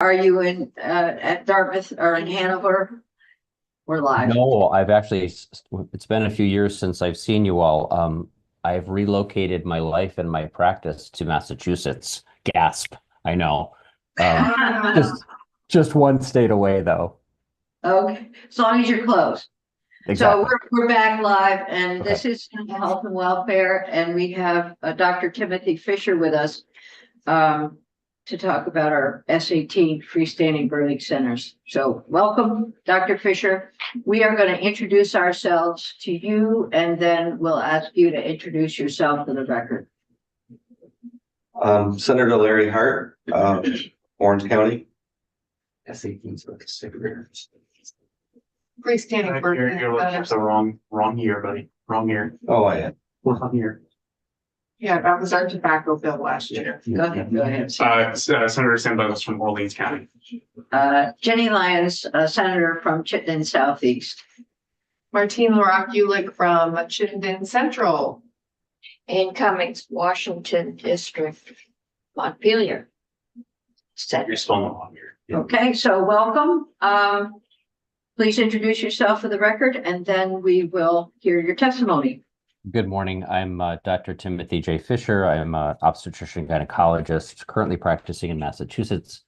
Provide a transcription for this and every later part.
Are you in at Dartmouth or in Hanover? We're live. No, it's been a few years since I've seen you all. I've relocated my life and my practice to Massachusetts. Gasp, I know. Um, just just one state away though. Okay, as long as you're close. So Exactly. we're back live, and Okay. this is Health and Welfare, and we have Dr. Timothy Fisher with us um, to talk about our SAT freestanding birthing centers. So welcome, Dr. Fisher. We are going to introduce ourselves to you, and then we'll ask you to introduce yourself for the record. Senator Larry Hart, Orange County. Freestanding You're looking at the wrong year, buddy. Wrong year. Oh, I am. Wrong year. Yeah, that was our tobacco bill last year. Go ahead, go ahead. Senator Sam Douglas from Orleans County. Jenny Lyons, Senator from Chittenden Southeast. Martine Larock-Ulick from Chittenden Central. Ann Cummings, Washington District, Montpelier. You're still in the wrong year. Okay, so welcome. Please introduce yourself for the record, and then we will hear your testimony. Good morning. I'm Dr. Timothy J. Fisher. I'm an obstetrician gynecologist currently practicing in Massachusetts,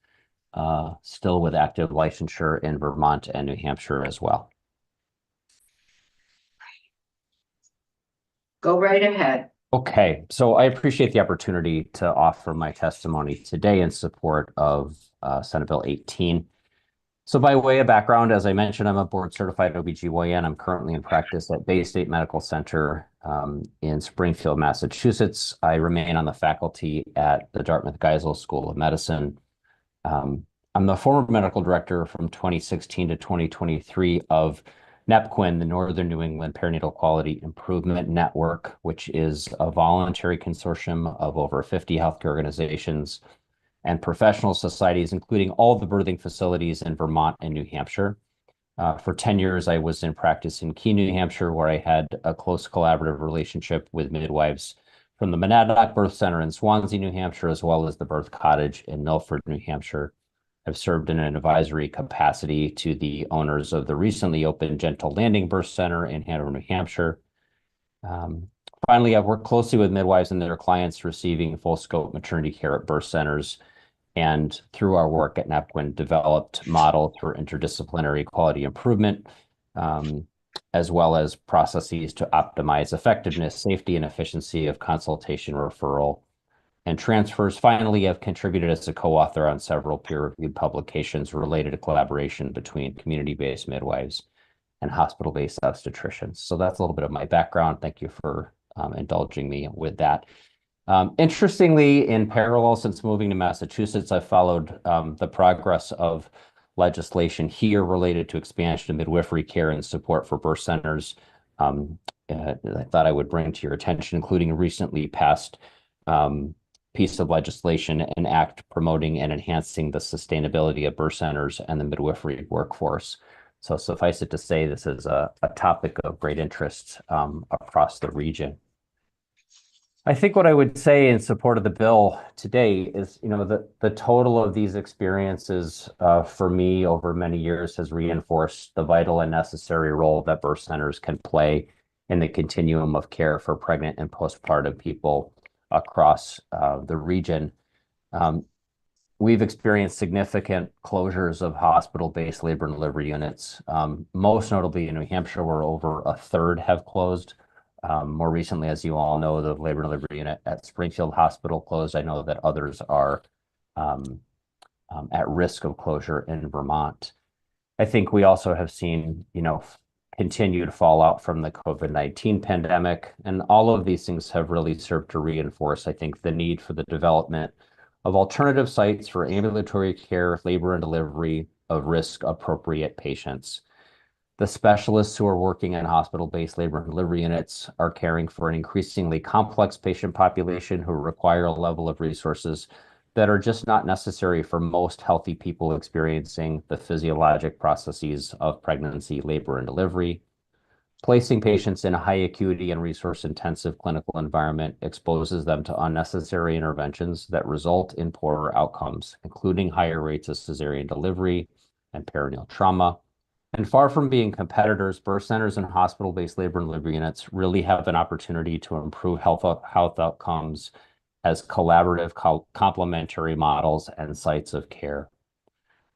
still with active licensure in Vermont and New Hampshire as well. Go right ahead. Okay, so I appreciate the opportunity to offer my testimony today in support of Senate Bill 18. So by way of background, as I mentioned, I'm a board certified OBGYN. I'm currently in practice at Bay State Medical Center in Springfield, Massachusetts. I remain on the faculty at the Dartmouth Geisel School of Medicine. I'm the former medical director from 2016 to 2023 of NEPQUIN, the Northern New England Perinatal Quality Improvement Network, which is a voluntary consortium of over 50 healthcare organizations and professional societies, including all the birthing facilities in Vermont and New Hampshire. For 10 years, I was in practice in Keene, New Hampshire, where I had a close collaborative relationship with midwives from the Monadnock Birth Center in Swansea, New Hampshire, as well as the Birth Cottage in Milford, New Hampshire. I've served in an advisory capacity to the owners of the recently opened Gentle Landing Birth Center in Hanover, New Hampshire. Finally, I've worked closely with midwives and their clients receiving full scope maternity care at birth centers, and through our work at NEPQUIN, developed models for interdisciplinary quality improvement, as well as processes to optimize effectiveness, safety, and efficiency of consultation, referral, and transfers. Finally, I've contributed as a co-author on several peer-reviewed publications related to collaboration between community-based midwives and hospital-based obstetricians. So that's a little bit of my background. Thank you for indulging me with that. Interestingly, in parallel, since moving to Massachusetts, I've followed the progress of legislation here related to expansion of midwifery care and support for birth centers. I thought I would bring to your attention, including a recently passed piece of legislation, an act promoting and enhancing the sustainability of birth centers and the midwifery workforce. So suffice it to say, this is a topic of great interest across the region. I think what I would say in support of the bill today is, the total of these experiences for me over many years has reinforced the vital and necessary role that birth centers can play in the continuum of care for pregnant and postpartum people across the region. We've experienced significant closures of hospital-based labor and delivery units, most notably in New Hampshire, where over a third have closed. More recently, as you all know, the labor and delivery unit at Springfield Hospital closed. I know that others are at risk of closure in Vermont. I think we also have seen, continued fallout from the COVID-19 pandemic, and all of these things have really served to reinforce, I think, the need for the development of alternative sites for ambulatory care, labor and delivery of risk-appropriate patients. The specialists who are working in hospital-based labor and delivery units are caring for an increasingly complex patient population who require a level of resources that are just not necessary for most healthy people experiencing the physiologic processes of pregnancy, labor, and delivery. Placing patients in a high acuity and resource intensive clinical environment exposes them to unnecessary interventions that result in poorer outcomes, including higher rates of cesarean delivery and perinatal trauma. And far from being competitors, birth centers and hospital-based labor and delivery units really have an opportunity to improve health outcomes as collaborative, complementary models and sites of care.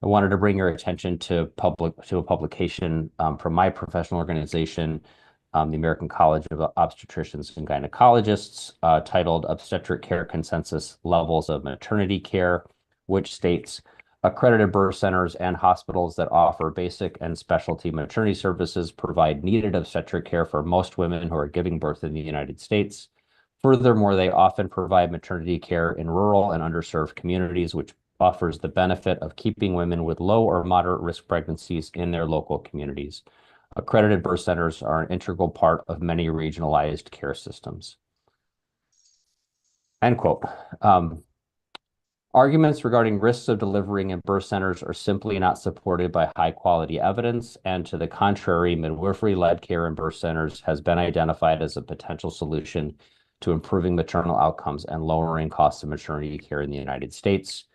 I wanted to bring your attention to a publication from my professional organization, the American College of Obstetricians and Gynecologists, titled Obstetric Care Consensus Levels of Maternity Care, which states accredited birth centers and hospitals that offer basic and specialty maternity services provide needed obstetric care for most women who are giving birth in the United States. Furthermore, they often provide maternity care in rural and underserved communities, which offers the benefit of keeping women with low or moderate risk pregnancies in their local communities. Accredited birth centers are an integral part of many regionalized care systems. End quote. Arguments regarding risks of delivering in birth centers are simply not supported by high quality evidence, and to the contrary, midwifery-led care in birth centers has been identified as a potential solution to improving maternal outcomes and lowering costs of maternity care in the United States.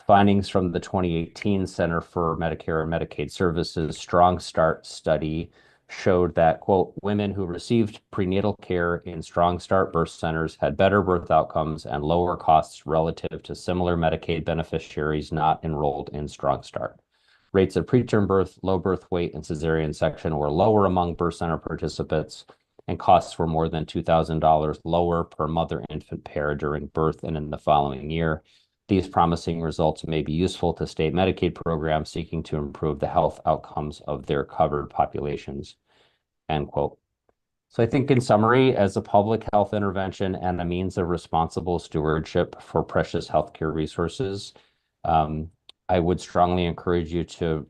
Findings from the 2018 Center for Medicare and Medicaid Services Strong Start study showed that, quote, women who received prenatal care in Strong Start birth centers had better birth outcomes and lower costs relative to similar Medicaid beneficiaries not enrolled in Strong Start. Rates of preterm birth, low birth weight, and cesarean section were lower among birth center participants, and costs were more than $2,000 lower per mother-infant pair during birth and in the following year. These promising results may be useful to state Medicaid programs seeking to improve the health outcomes of their covered populations, end quote. So I think in summary, as a public health intervention and a means of responsible stewardship for precious healthcare resources, I would strongly encourage you to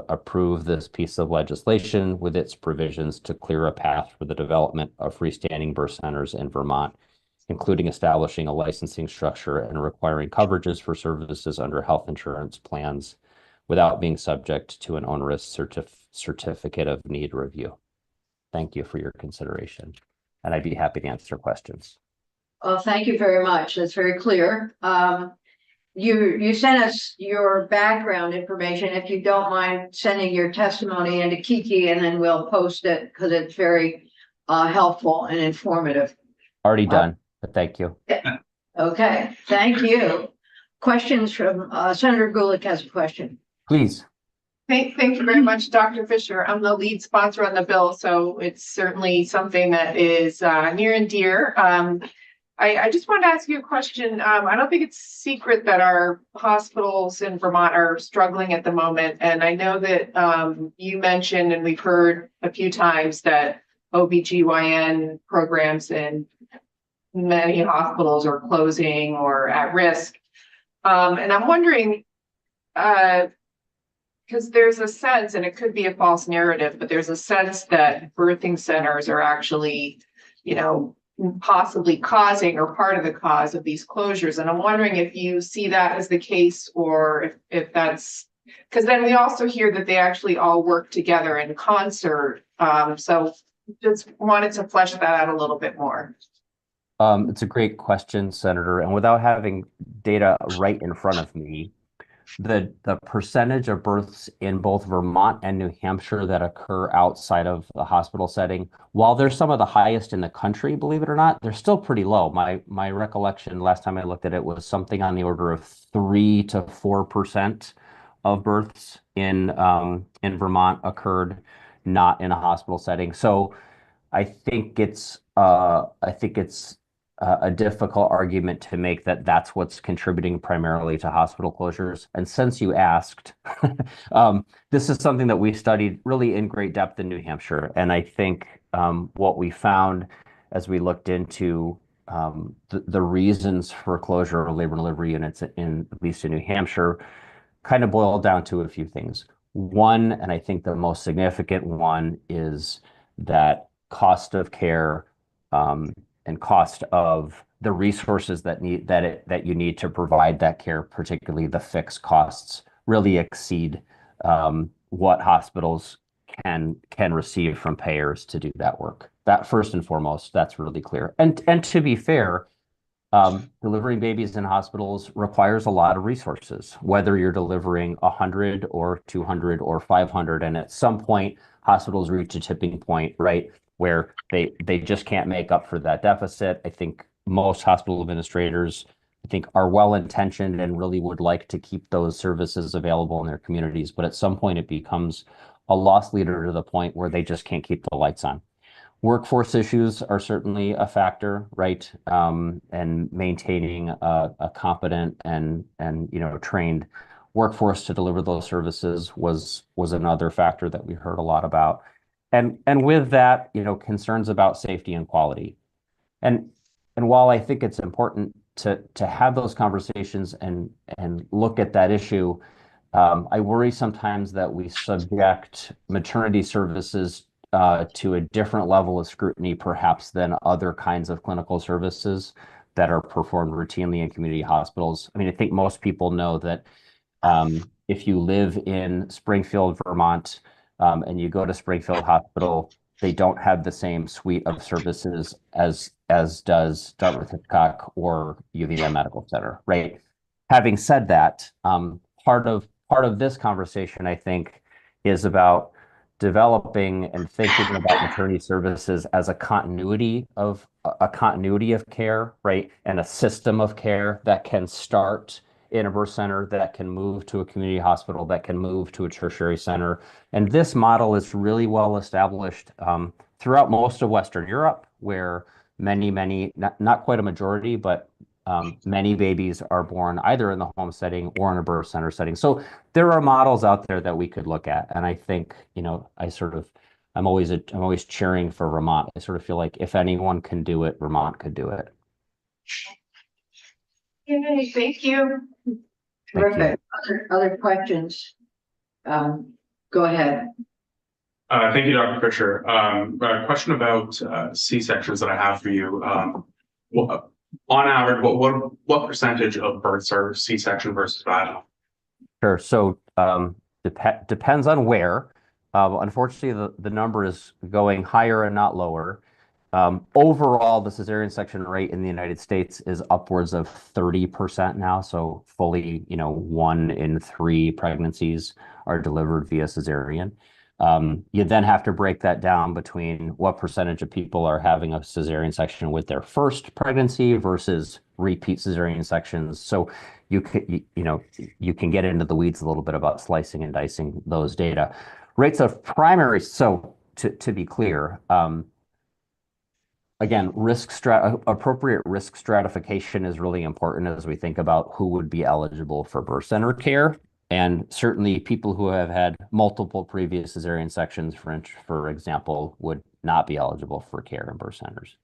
approve this piece of legislation with its provisions to clear a path for the development of freestanding birth centers in Vermont, including establishing a licensing structure and requiring coverages for services under health insurance plans without being subject to an onerous certificate of need review. Thank you for your consideration, and I'd be happy to answer questions. Well, thank you very much. That's very clear. You sent us your background information. If you don't mind sending your testimony into Kiki, and then we'll post it because it's very helpful and informative. Already done. But thank you. Okay, thank you. Questions from Senator Gulick has a question. Please. Thank you very much, Dr. Fisher. I'm the lead sponsor on the bill, so it's certainly something that is near and dear. I just wanted to ask you a question. I don't think it's secret that our hospitals in Vermont are struggling at the moment. And I know that you mentioned, and we've heard a few times, that OBGYN programs in many hospitals are closing or at risk. And I'm wondering, because there's a sense, and it could be a false narrative, but there's a sense that birthing centers are actually, possibly causing or part of the cause of these closures. And I'm wondering if you see that as the case, or if that's, because then we also hear that they actually all work together in concert. So just wanted to flesh that out a little bit more. It's a great question, Senator. And without having data right in front of me, the percentage of births in both Vermont and New Hampshire that occur outside of the hospital setting, while they're some of the highest in the country, believe it or not, they're still pretty low. My recollection last time I looked at it was something on the order of 3 to 4% of births in Vermont occurred not in a hospital setting. So I think it's a difficult argument to make that that's what's contributing primarily to hospital closures. And since you asked, this is something that we studied really in great depth in New Hampshire. And I think what we found as we looked into the reasons for closure of labor and delivery units, at least in New Hampshire, kind of boiled down to a few things. One, and I think the most significant one, is that cost of care and cost of the resources that you need to provide that care, particularly the fixed costs, really exceed what hospitals can receive from payers to do that work. That first and foremost, that's really clear. And to be fair, delivering babies in hospitals requires a lot of resources, whether you're delivering 100 or 200 or 500. And at some point, hospitals reach a tipping point, right, where they just can't make up for that deficit. I think most hospital administrators, I think, are well-intentioned and really would like to keep those services available in their communities. But at some point, it becomes a loss leader to the point where they just can't keep the lights on. Workforce issues are certainly a factor, right? And maintaining a competent and trained workforce to deliver those services was another factor that we heard a lot about. And with that, concerns about safety and quality. And while I think it's important to have those conversations and look at that issue, I worry sometimes that we subject maternity services to a different level of scrutiny, perhaps, than other kinds of clinical services that are performed routinely in community hospitals. I mean, I think most people know that if you live in Springfield, Vermont, and you go to Springfield Hospital, they don't have the same suite of services as does Dartmouth-Hitchcock or UVM Medical Center, right? Having said that, part of this conversation, I think, is about developing and thinking about maternity services as a continuity of care, right? And a system of care that can start in a birth center, that can move to a community hospital, that can move to a tertiary center. And this model is really well established throughout most of Western Europe, where many, not quite a majority, but many babies are born either in the home setting or in a birth center setting. So there are models out there that we could look at. And I think, I'm always cheering for Vermont. I sort of feel like if anyone can do it, Vermont could do it. Yay, thank you. Terrific. Other questions? Go ahead. Thank you, Dr. Fisher. A question about C-sections that I have for you. On average, what percentage of births are C-section versus vaginal? Sure. So depends on where. Unfortunately, the number is going higher and not lower. Overall, the cesarean section rate in the United States is upwards of 30% now. So fully, 1 in 3 pregnancies are delivered via cesarean. You then have to break that down between what percentage of people are having a cesarean section with their first pregnancy versus repeat cesarean sections. So you can get into the weeds a little bit about slicing and dicing those data. Rates of primary. So to be clear, again, appropriate risk stratification is really important as we think about who would be eligible for birth center care. And certainly people who have had multiple previous cesarean sections, for example, would not be eligible for care in birth centers.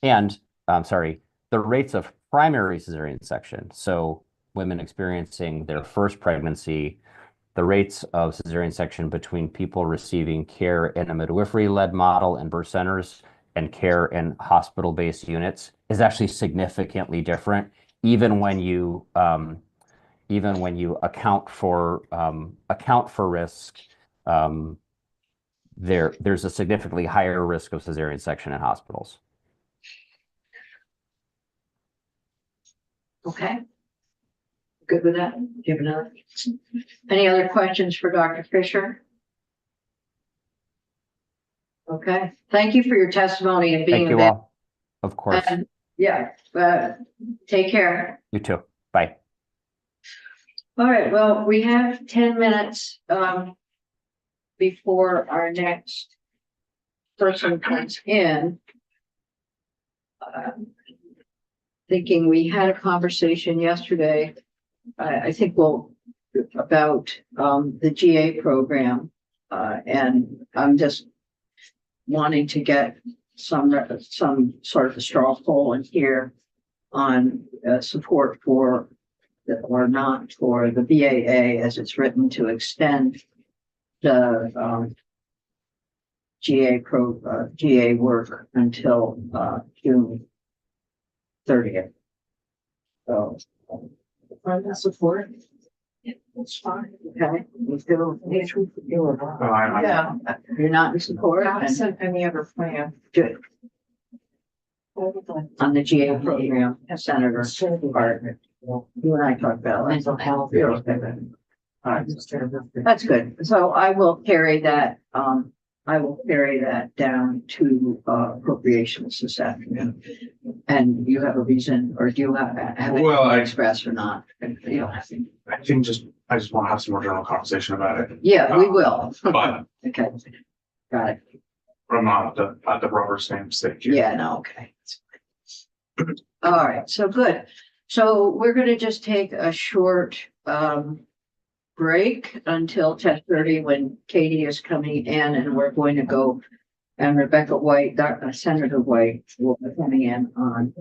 And the rates of primary cesarean section, so women experiencing their first pregnancy, the rates of cesarean section between people receiving care in a midwifery-led model in birth centers and care in hospital-based units is actually significantly different, even when you account for risk. There's a significantly higher risk of cesarean section in hospitals. Okay. Good with that? Do you have another? Any other questions for Dr. Fisher? Okay. Thank you for your testimony and being Thank you available. all. Of course. And, yeah. Take care. You too. Bye. All right. Well, we have 10 minutes before our next person comes in. Thinking we had a conversation yesterday, I think about the GA program, and I'm just wanting to get some sort of a straw poll in here on support for or not for the BAA as it's written to extend the GA work until June 30th. So, support. It's fine. Okay, you feel, Yeah, you're not in support? not And sent any other plan. good. On the GA program, Senator Bartlett. You and I talked about it. Mental health. You're okay with it. All right. That's good. So I will carry that, down to appropriations this afternoon. And you have a reason, or do you have it Well, expressed or not? You don't have to. I think I just want to have some more general conversation about it, Yeah, we will. but Okay. Got it. I'm not at the rubber stamp stage. yet. Yeah, no, okay. All right, so good. So we're gonna just take a short break until 10:30 when Katie is coming in, and we're going to go, and Rebecca White, Senator White will be coming in on